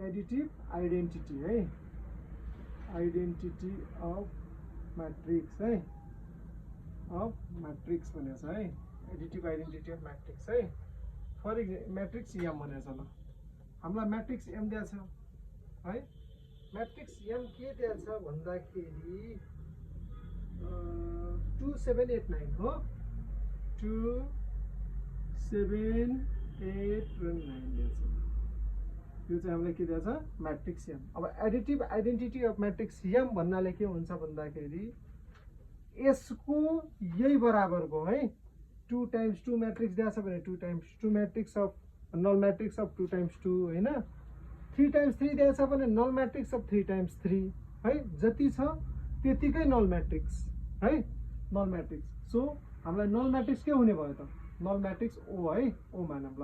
additive identity है identity of matrix है of matrix भनेछ है एडिटिभ आइडेन्टिटी अफ मैट्रिक्स है फर एक्जाम्पल मैट्रिक्स एम भनेछ ल हामीलाई मैट्रिक्स एम दिएको छ है मैट्रिक्स एम के दिएको छ भन्दाखेरि 2789 हो 2789 दिएको छ यो चाहिँ हामीलाई के दिएको छ मैट्रिक्स एम अब additive identity of matrix M भन्नाले के हुन्छ भन्दाखेरि यसको यही बराबरको है 2 times 2 मैट्रिक्स दिएको छ भने 2 times 2 matrix of null matrix of 2 times 2 हैन 3 times 3 दिएको छ भने नल मैट्रिक्स अफ 3 times 3 है जति छ त्यतिकै नल मैट्रिक्स है नल मैट्रिक्स सो हामीलाई नल मैट्रिक्स के हुने भयो त नल मैट्रिक्स ओ है ओ मानौँ ल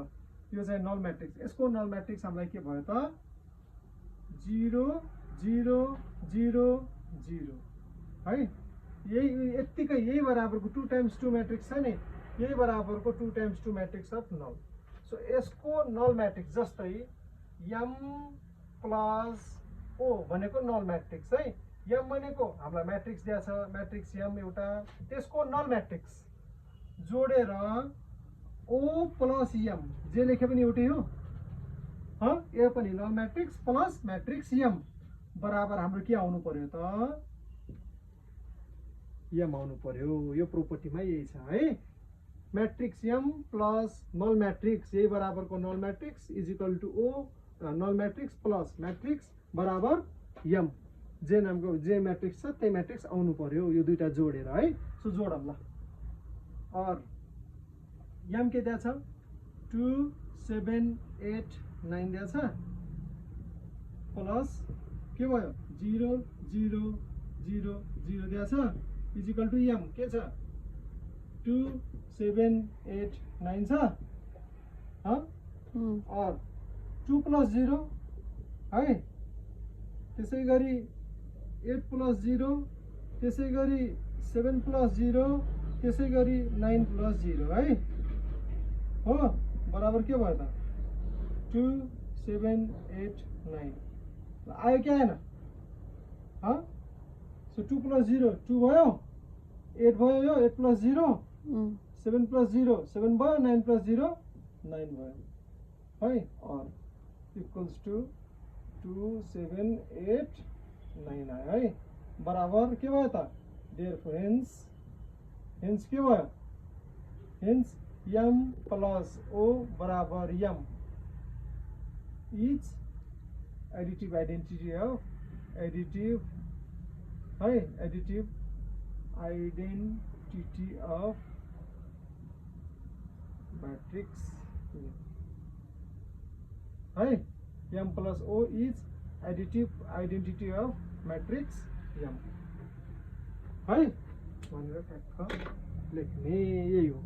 यो चाहिँ नल मैट्रिक्स यसको नल मैट्रिक्स हामीलाई के भयो त 0 0 0 0 है यही यतिकै यही बराबरको 2 times 2 मैट्रिक्स छ नि यही बराबरको 2 times 2 matrix of null so यसको नल मैट्रिक्स जस्तै m प्लस ओ भनेको नल मैट्रिक्स है m भनेको हामीलाई मैट्रिक्स दिएको छ मैट्रिक्स m एउटा त्यसको नल मैट्रिक्स जोडेर o प्लस m जे लेखे पनि एउटै हो ह यो पनि null matrix plus matrix m बराबर हाम्रो के आउनु पर्यो त m आउनु पर्यो यो प्रोपर्टीमा यही छ है matrix m plus null matrix यही बराबरको null matrix is equal to o null matrix plus matrix बराबर m जे नामको जे मैट्रिक्स छ त्यही मैट्रिक्स आउनु पर्यो यो दुईटा जोडेर है सो जोडौँ ल और m के दिएको छ 2789 दिएको छ प्लस के भयो 0 0 0 0 दिएको छ इज इक्वल टू m के छ 2789 छ और 2 plus 0 है त्यसै गरी 8 plus 0 त्यसै गरी 7 plus 0 त्यसै गरी 9 plus 0 है हो बराबर के भयो त 2789 आयो कि आएन सो 2 plus 0 2 भयो 8 भयो यो 8 plus 0 7 plus 0 7 भयो 9 plus 0 9 भयो है और इक्वल्स टू 2789 आयो है बराबर के भयो त देयरफोर हेन्स के भयो हेन्स m प्लस o बराबर m is additive identity of additive है एडिटिभ आइडेन्टिटी अफ मैट्रिक्स है m plus o is additive identity of matrix m है भनेर ठ्याक्क लेख्ने यही हो